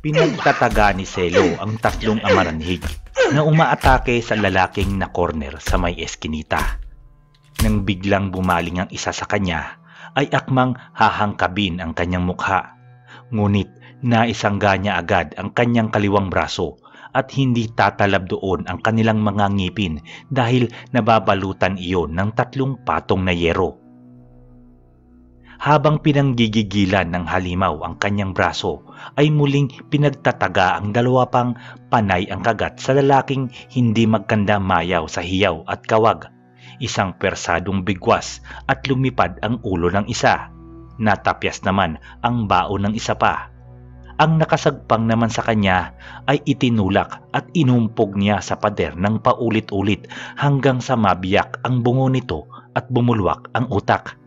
Pinagtataga ni Selo ang tatlong amaranhig na umaatake sa lalaking na corner sa may eskinita. Nang biglang bumaling ang isa sa kanya, ay akmang hahangkabin ang kanyang mukha. Ngunit naisangga niya agad ang kanyang kaliwang braso at hindi tatalab doon ang kanilang mga ngipin dahil nababalutan iyon ng tatlong patong na yero. Habang pinanggigigilan ng halimaw ang kanyang braso, ay muling pinagtataga ang dalawa pang panay ang kagat sa lalaking hindi magkanda mayaw sa hiyaw at kawag. Isang persadong bigwas at lumipad ang ulo ng isa. Natapyas naman ang baon ng isa pa. Ang nakasagpang naman sa kanya ay itinulak at inumpog niya sa pader ng paulit-ulit hanggang sa mabiyak ang bungo nito at bumulwak ang utak.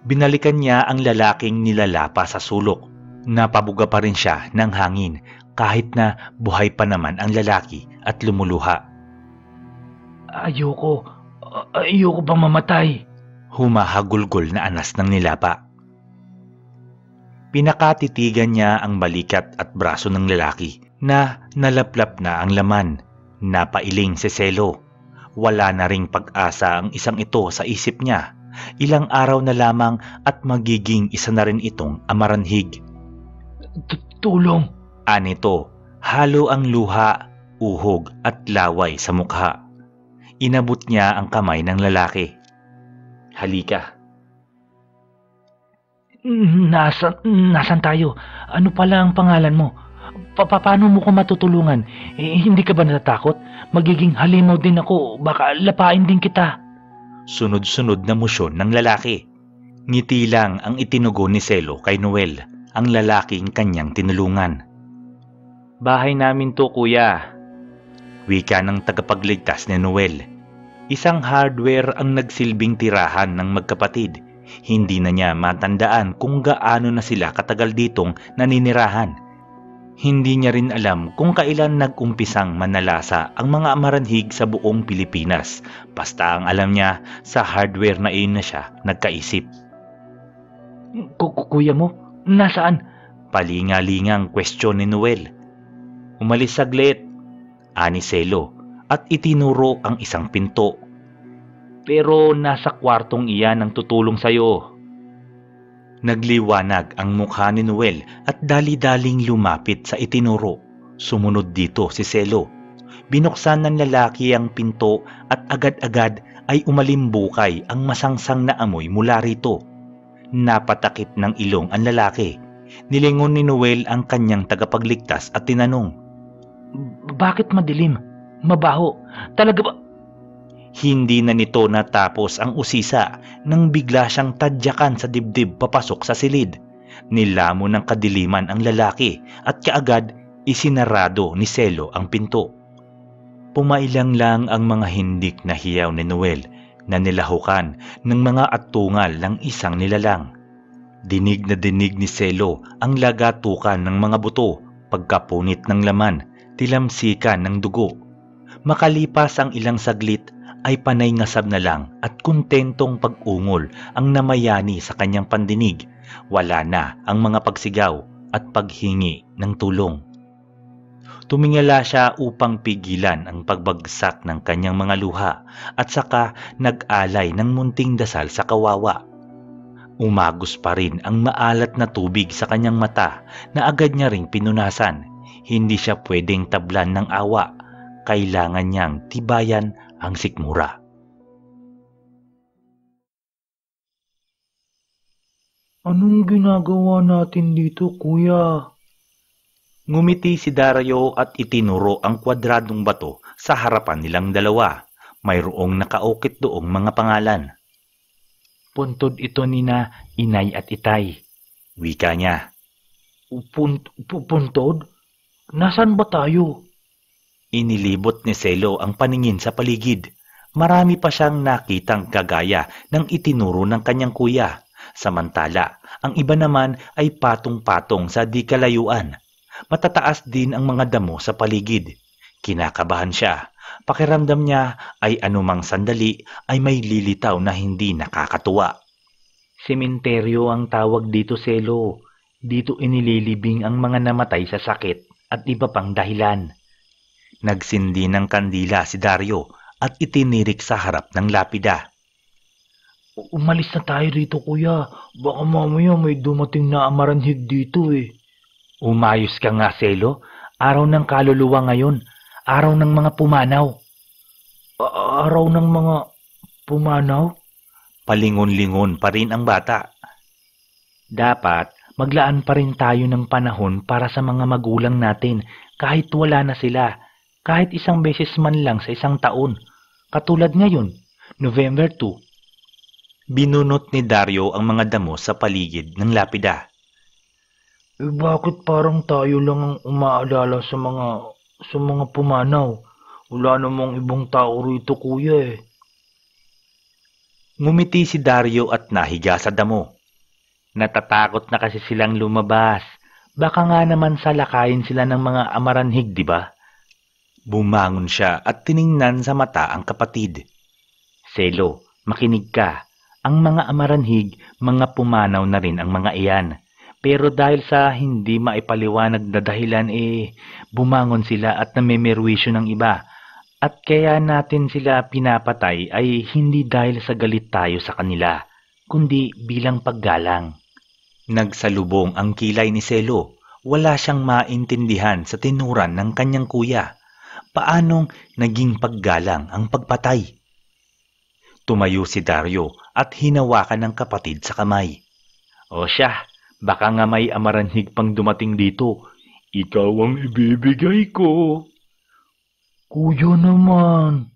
Binalikan niya ang lalaking nilalapa sa sulok. Napabuga pa rin siya ng hangin kahit na buhay pa naman ang lalaki at lumuluha. Ayoko bang mamatay? Humahagulgol na anas ng nilapa. Pinakatitigan niya ang balikat at braso ng lalaki na nalaplap na ang laman. Napailing si Selo. Wala na ring pag-asa ang isang ito sa isip niya. Ilang araw na lamang at magiging isa na rin itong amaranhig. Tulong! Anito, halo ang luha, uhog at laway sa mukha. Inabot niya ang kamay ng lalaki. Halika. Nasaan tayo? Ano pala ang pangalan mo? Paano mo ko matutulungan? Hindi ka ba natatakot? Magiging halimaw din ako. Baka lapain din kita. Sunod-sunod na musyon ng lalaki. Ngiti lang ang itinugon ni Selo kay Noel, ang lalaking kanyang tinulungan. Bahay namin to, kuya. Wika ng tagapagligtas ni Noel. Isang hardware ang nagsilbing tirahan ng magkapatid. Hindi na niya matandaan kung gaano na sila katagal ditong naninirahan. Hindi niya rin alam kung kailan nag-umpisang manalasa ang mga amaranhig sa buong Pilipinas. Basta ang alam niya, sa hardware na iyon na siya nagkaisip. Kuya mo? Nasaan? Palingalingang kwestiyon ni Noel. Umalis saglit, ani Selo, at itinuro ang isang pinto. Pero nasa kwartong iyan ang tutulong sa'yo. Nagliwanag ang mukha ni Noel at dali-daling lumapit sa itinuro. Sumunod dito si Selo. Binuksan ng lalaki ang pinto at agad-agad ay umalimbukay ang masangsang na amoy mula rito. Napatakip ng ilong ang lalaki. Nilingon ni Noel ang kanyang tagapagligtas at tinanong, Bakit madilim? Mabaho? Talaga ba? Hindi na nito natapos ang usisa nang bigla siyang tadyakan sa dibdib papasok sa silid. Nilamon ng kadiliman ang lalaki at kaagad isinarado ni Selo ang pinto. Pumailang lang ang mga hindik na hiyaw ni Noel na nilahukan ng mga atungal ng isang nilalang. Dinig na dinig ni Selo ang lagatukan ng mga buto, pagkapunit ng laman, tilamsikan ng dugo. Makalipas ang ilang saglit, ay panay ngasab na lang at kontentong pag-ungol ang namayani sa kanyang pandinig. Wala na ang mga pagsigaw at paghingi ng tulong. Tumingala siya upang pigilan ang pagbagsak ng kanyang mga luha at saka nag-alay ng munting dasal sa kawawa. Umagos pa rin ang maalat na tubig sa kanyang mata na agad niya ring pinunasan. Hindi siya pwedeng tablan ng awa. Kailangan niyang tibayan ang sikmura. Anong ginagawa natin dito, kuya? Ngumiti si Dario at itinuro ang kwadradong bato sa harapan nilang dalawa. Mayroong nakaukit doong mga pangalan. Puntod ito nina Inay at Itay. Wika niya. Puntod? Nasaan ba tayo? Inilibot ni Selo ang paningin sa paligid. Marami pa siyang nakitang kagaya ng itinuro ng kanyang kuya. Samantala, ang iba naman ay patong-patong sa di kalayuan. Matataas din ang mga damo sa paligid. Kinakabahan siya. Pakiramdam niya ay anumang sandali ay may lilitaw na hindi nakakatuwa. Sementeryo ang tawag dito, Selo. Dito inililibing ang mga namatay sa sakit at iba pang dahilan. Nagsindi ng kandila si Dario at itinirik sa harap ng lapida. Umalis na tayo rito, kuya. Baka mamaya may dumating na amaranhig dito eh. Umayos ka nga, Selo. Araw ng kaluluwa ngayon. Araw ng mga pumanaw. Araw ng mga pumanaw? Palingon-lingon pa rin ang bata. Dapat maglaan pa rin tayo ng panahon para sa mga magulang natin kahit wala na sila. Kahit isang beses man lang sa isang taon. Katulad ngayon, November 2. Binunot ni Dario ang mga damo sa paligid ng lapida. Bakit parang tayo lang ang umaalala sa mga pumanaw? Wala namang ibang tao rito, kuya eh. Ngumiti si Dario at nahiga sa damo. Natatakot na kasi silang lumabas. Baka nga naman salakayin sila ng mga amaranhig, di ba? Bumangon siya at tiningnan sa mata ang kapatid. Selo, makinig ka. Ang mga amaranhig, mga pumanaw na rin ang mga iyan. Pero dahil sa hindi maipaliwanag na dahilan bumangon sila at namemerwisyo ng iba. At kaya natin sila pinapatay ay hindi dahil sa galit tayo sa kanila, kundi bilang paggalang. Nagsalubong ang kilay ni Selo. Wala siyang maintindihan sa tinuran ng kanyang kuya. Paanong naging paggalang ang pagpatay? Tumayo si Dario at hinawakan ng kapatid sa kamay. O siya, baka nga may amaranhig pang dumating dito. Ikaw ang ibibigay ko. Kuya naman.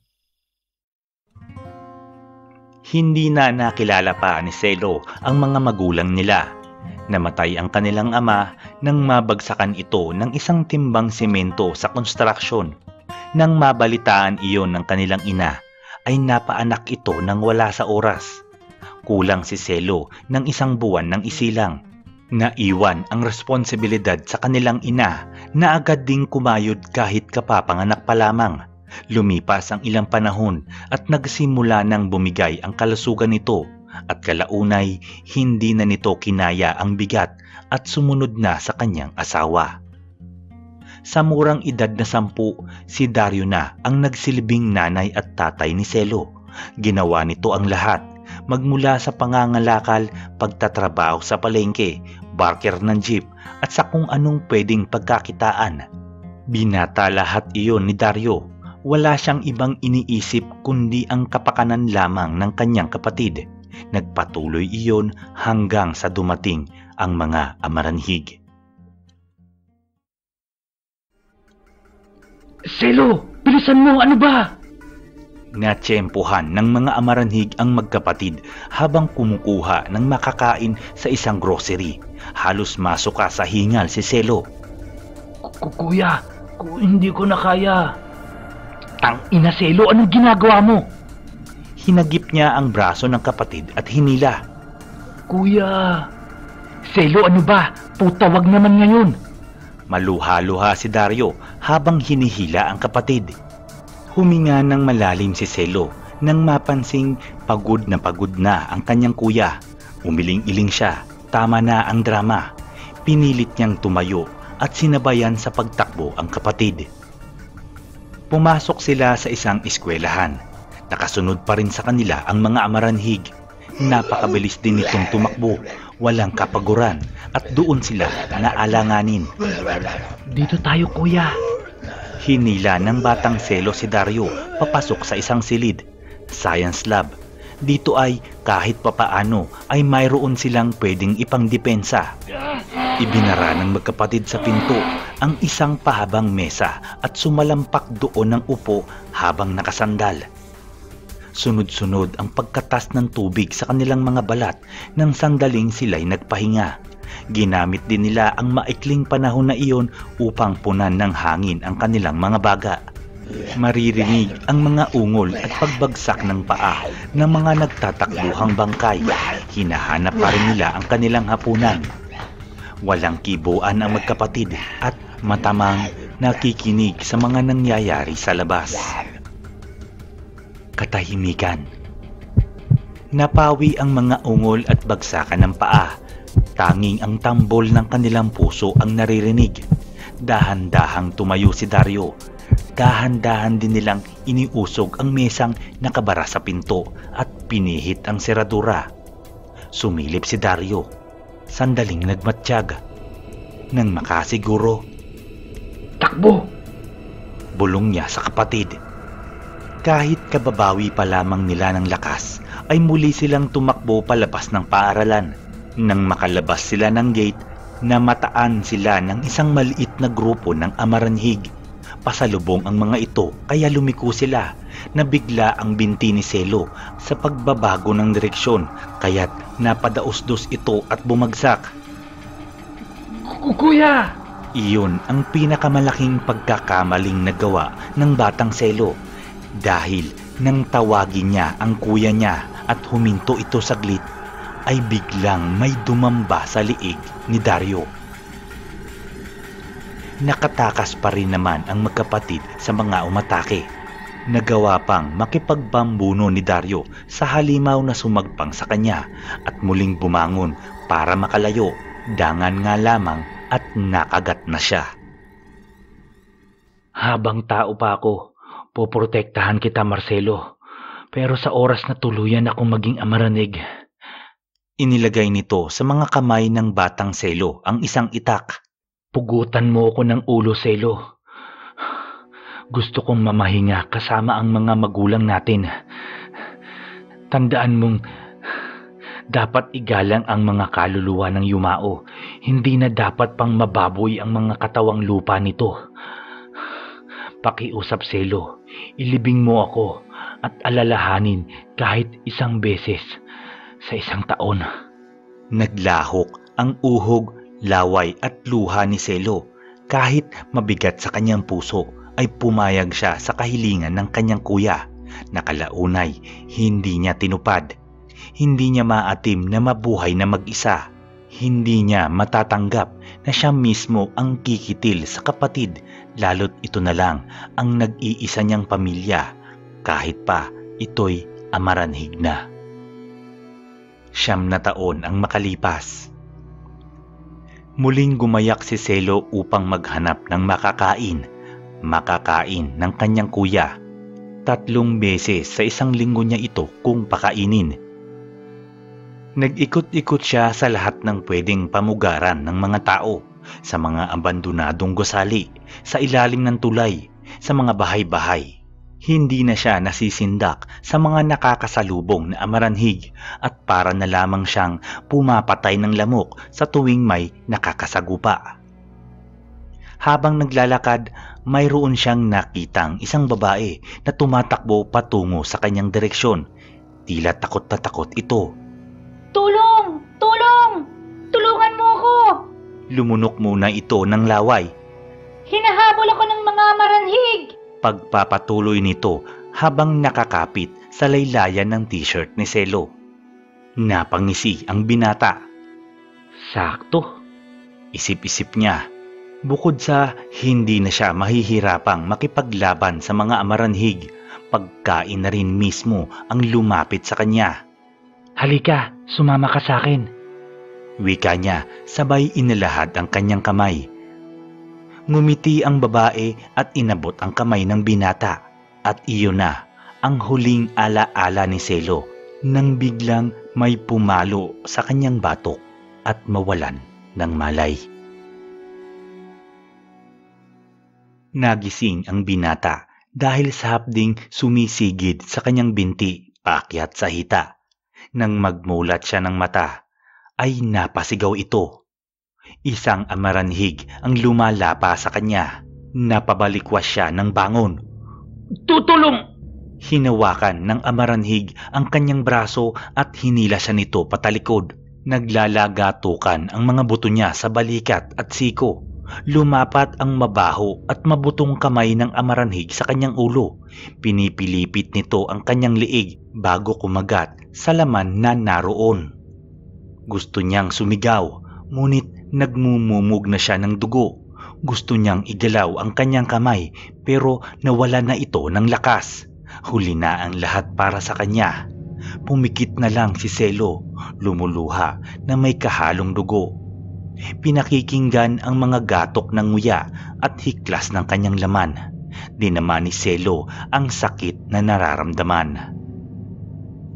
Hindi na nakilala pa ni Selo ang mga magulang nila. Namatay ang kanilang ama nang mabagsakan ito ng isang timbang semento sa konstruksyon. Nang mabalitaan iyon ng kanilang ina, ay napaanak ito nang wala sa oras. Kulang si Selo ng 1 buwan ng isilang. Naiwan ang responsibilidad sa kanilang ina na agad ding kumayod kahit kapapanganak pa lamang. Lumipas ang ilang panahon at nagsimula nang bumigay ang kalusugan nito at kalaunay hindi na nito kinaya ang bigat at sumunod na sa kanyang asawa. Sa murang edad na 10, si Dario na ang nagsilbing nanay at tatay ni Selo. Ginawa nito ang lahat, magmula sa pangangalakal, pagtatrabaho sa palengke, barker ng jeep, at sa kung anong pwedeng pagkakitaan. Binata lahat iyon ni Dario. Wala siyang ibang iniisip kundi ang kapakanan lamang ng kanyang kapatid. Nagpatuloy iyon hanggang sa dumating ang mga amaranhig. Selo, bilisan mo, ano ba? Natsyempohan ng mga amaranhig ang magkapatid habang kumukuha ng makakain sa isang grocery. Halos masuka sa hingal si Selo. Kuya, hindi ko na kaya. Tangina, Selo, anong ginagawa mo? Hinagip niya ang braso ng kapatid at hinila. Kuya, Selo, ano ba? Puta, wag naman ngayon. Maluha-luha si Dario habang hinihila ang kapatid. Huminga ng malalim si Selo nang mapansing pagod na ang kanyang kuya. Umiling-iling siya. Tama na ang drama. Pinilit niyang tumayo at sinabayan sa pagtakbo ang kapatid. Pumasok sila sa isang eskwelahan. Nakasunod pa rin sa kanila ang mga amaranhig. Napakabilis din itong tumakbo. Walang kapaguran at doon sila naalanganin. Dito tayo, kuya. Hinila ng batang Selo si Dario papasok sa isang silid, science lab. Dito ay kahit papaano ay mayroon silang pwedeng ipangdepensa. Ibinara ng magkapatid sa pinto ang isang pahabang mesa at sumalampak doon ng upo habang nakasandal. Sunod-sunod ang pagkatas ng tubig sa kanilang mga balat nang sandaling sila'y nagpahinga. Ginamit din nila ang maikling panahon na iyon upang punan ng hangin ang kanilang mga baga. Maririnig ang mga ungol at pagbagsak ng paa ng mga nagtatakbuhang bangkay. Hinahanap pa rin nila ang kanilang hapunan. Walang kibuan ang magkapatid at matamang nakikinig sa mga nangyayari sa labas. Katahimikan. Napawi ang mga ungol at bagsakan ng paa. Tanging ang tambol ng kanilang puso ang naririnig. Dahan-dahang tumayo si Dario. Dahan-dahan din nilang iniusog ang mesang nakabara sa pinto at pinihit ang seradura. Sumilip si Dario. Sandaling nagmatsyag. Nang makasiguro, Takbo! bulong niya sa kapatid. Kahit kababawi pa lamang nila ng lakas, ay muli silang tumakbo palabas ng paaralan. Nang makalabas sila ng gate, namataan sila ng isang maliit na grupo ng amaranhig. Pasalubong ang mga ito kaya lumiko sila. Nabigla ang binti ni Selo sa pagbabago ng direksyon kaya't napadaos-dos ito at bumagsak. Kuya! Iyon ang pinakamalaking pagkakamaling nagawa ng batang Selo dahil nang tawagin niya ang kuya niya at huminto ito saglit ay biglang may dumamba sa liig ni Dario. Nakatakas pa rin naman ang magkapatid sa mga umatake. Nagawa pang makipagbambuno ni Dario sa halimaw na sumagpang sa kanya at muling bumangon para makalayo. Dangan nga lamang at nakagat na siya. Habang tao pa ako, poprotektahan kita, Marcelo. Pero sa oras na tuluyan akong maging amaranig. Inilagay nito sa mga kamay ng batang Selo ang isang itak. Pugutan mo ako ng ulo, Selo. Gusto kong mamahinga kasama ang mga magulang natin. Tandaan mong dapat igalang ang mga kaluluwa ng yumao. Hindi na dapat pang mababoy ang mga katawang lupa nito. Pakiusap, Selo. Ilibing mo ako at alalahanin kahit isang beses sa isang taon. Naglahok ang uhog, laway at luha ni Selo. Kahit mabigat sa kanyang puso ay pumayag siya sa kahilingan ng kanyang kuya. Nakalaunay, hindi niya tinupad. Hindi niya maatim na mabuhay na mag-isa. Hindi niya matatanggap na siya mismo ang kikitil sa kapatid, lalo't ito na lang ang nag-iisa niyang pamilya, kahit pa ito'y amaranhig na. 9 na taon ang makalipas. Muling gumayak si Selo upang maghanap ng makakain ng kanyang kuya. 3 beses sa isang linggo niya ito kung pakainin. Nag-ikot-ikot siya sa lahat ng pwedeng pamugaran ng mga tao, sa mga abandonadong gusali, sa ilalim ng tulay, sa mga bahay-bahay. Hindi na siya nasisindak sa mga nakakasalubong na amaranhig at para na lamang siyang pumapatay ng lamok sa tuwing may nakakasagupa. Habang naglalakad, mayroon siyang nakitang isang babae na tumatakbo patungo sa kanyang direksyon. Tila takot na takot ito. Tulong! Tulong! Tulungan mo ako! Lumunok muna ito ng laway. Hinahabol ako ng mga maranhig! Pagpapatuloy nito habang nakakapit sa laylayan ng t-shirt ni Selo. Napangisi ang binata. Sakto. Isip-isip niya. Bukod sa hindi na siya mahihirapang makipaglaban sa mga amaranhig, pagkain na rin mismo ang lumapit sa kanya. Halika, sumama ka sa akin. Wika niya, sabay inilahad ang kanyang kamay. Ngumiti ang babae at inabot ang kamay ng binata. At iyon na ang huling ala-ala ni Selo nang biglang may pumalo sa kanyang batok at mawalan ng malay. Nagising ang binata dahil sa hapding sumisigid sa kanyang binti paakyat sa hita. Nang magmulat siya ng mata, ay napasigaw ito. Isang amaranhig ang lumalapa sa kanya. Napabalikwas siya ng bangon. Tutulong! Hinawakan ng amaranhig ang kanyang braso at hinila siya nito patalikod. Naglalagatukan ang mga buto niya sa balikat at siko. Lumapat ang mabaho at mabutong kamay ng amaranhig sa kanyang ulo. Pinipilipit nito ang kanyang liig bago kumagat sa laman na naroon. Gusto niyang sumigaw, ngunit nagmumumog na siya ng dugo. Gusto niyang igalaw ang kanyang kamay pero nawala na ito ng lakas. Huli na ang lahat para sa kanya. Pumikit na lang si Selo, lumuluha na may kahalong dugo. Pinakikinggan ang mga gatok ng nguya at hiklas ng kanyang laman. Dinama ni Selo ang sakit na nararamdaman.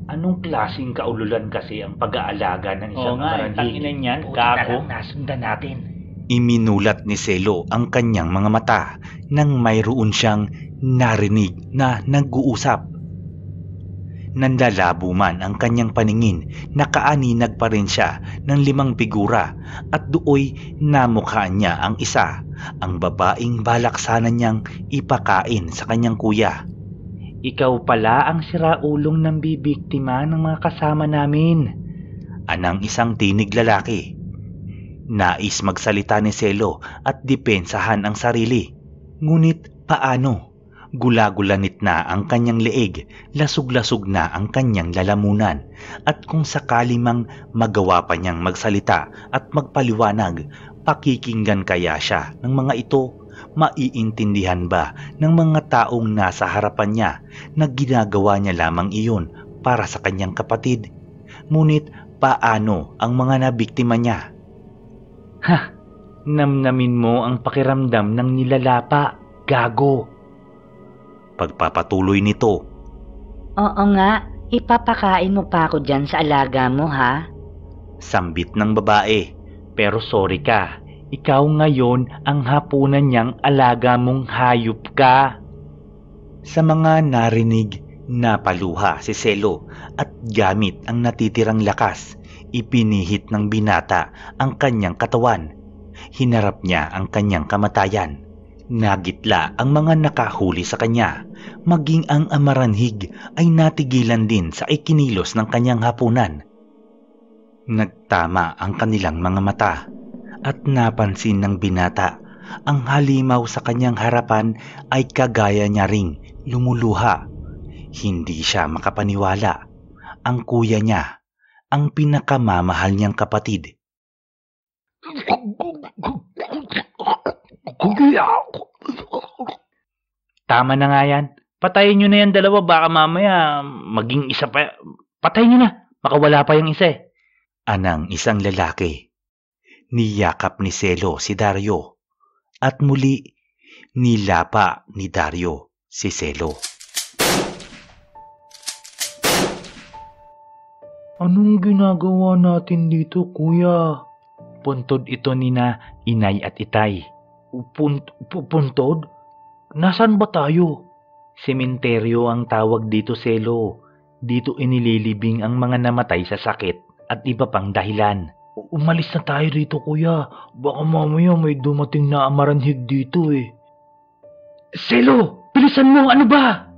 Anong klaseng kaululan kasi ang pag-aalaga ng isang maranhig? Tanginan yan, Buti gago. na lang nasundan natin. Iminulat ni Selo ang kanyang mga mata nang mayroon siyang narinig na nag-uusap. Nanlalabo man ang kanyang paningin, nakaaninag pa rin siya ng 5 figura at dooy namukhaan niya ang isa, ang babaeng balak sana niyang ipakain sa kanyang kuya. Ikaw pala ang siraulong ng bibiktima ng mga kasama namin. Anang isang tinig lalaki. Nais magsalita ni Selo at depensahan ang sarili. Ngunit paano? Gula-gulanit na ang kanyang leeg, lasug-lasug na ang kanyang lalamunan, at kung sakali mang magawa pa niyang magsalita at magpaliwanag, pakikinggan kaya siya ng mga ito? Maiintindihan ba ng mga taong nasa harapan niya na ginagawa niya lamang iyon para sa kanyang kapatid? Ngunit paano ang mga nabiktima niya? Namnamin mo ang pakiramdam ng nilalapa, gago. Pagpapatuloy nito, Oo nga, ipapakain mo pa ako dyan sa alaga mo, ha? sambit ng babae. Pero sorry ka, ikaw ngayon ang hapunan niyang alaga mong hayop ka. Sa mga narinig, napaluha si Selo at gamit ang natitirang lakas, ipinihit ng binata ang kanyang katawan. Hinarap niya ang kanyang kamatayan. Nagitla ang mga nakahuli sa kanya, maging ang amaranhig ay natigilan din sa ikinilos ng kanyang hapunan. Nagtama ang kanilang mga mata at napansin ng binata ang halimaw sa kanyang harapan ay kagaya niya ring lumuluha. Hindi siya makapaniwala. Ang kuya niya, ang pinakamamahal niyang kapatid. Tama na nga yan. Patayin nyo na yan dalawa, baka mamaya maging isa pa. Patayin nyo na, makawala pa yung isa eh. Anang isang lalaki. Niyakap ni Selo si Dario at muli nilapa ni Dario si Selo. Anong ginagawa natin dito, kuya? Puntod ito nina inay at itay. Puntod? Nasaan ba tayo? Sementeryo ang tawag dito, Selo. Dito inililibing ang mga namatay sa sakit at iba pang dahilan. Umalis na tayo dito, kuya. Baka mamaya may dumating na amaranhig dito eh. Selo! Bilisan mo! Ano ba?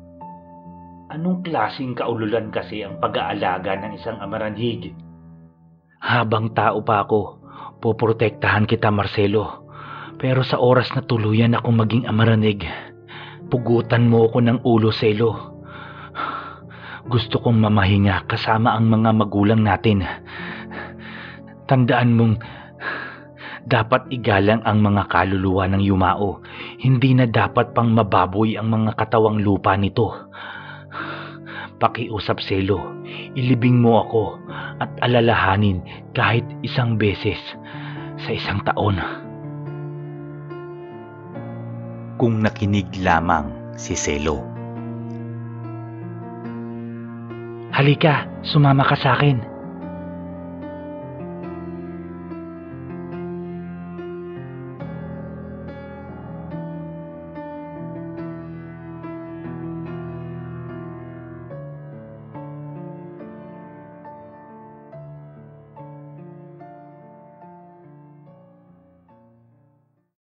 Anong klaseng kaululan kasi ang pag-aalaga ng isang amaranhig? Habang tao pa ako, poprotektahan kita, Marcelo. Pero sa oras na tuluyan akong maging amaranig, pugutan mo ako ng ulo, Selo. Gusto kong mamahinga kasama ang mga magulang natin. Tandaan mong dapat igalang ang mga kaluluwa ng yumao. Hindi na dapat pang mababoy ang mga katawang lupa nito. Pakiusap, Selo. Ilibing mo ako at alalahanin kahit isang beses sa isang taon. Kung nakinig lamang si Selo. Halika, sumama ka sa akin.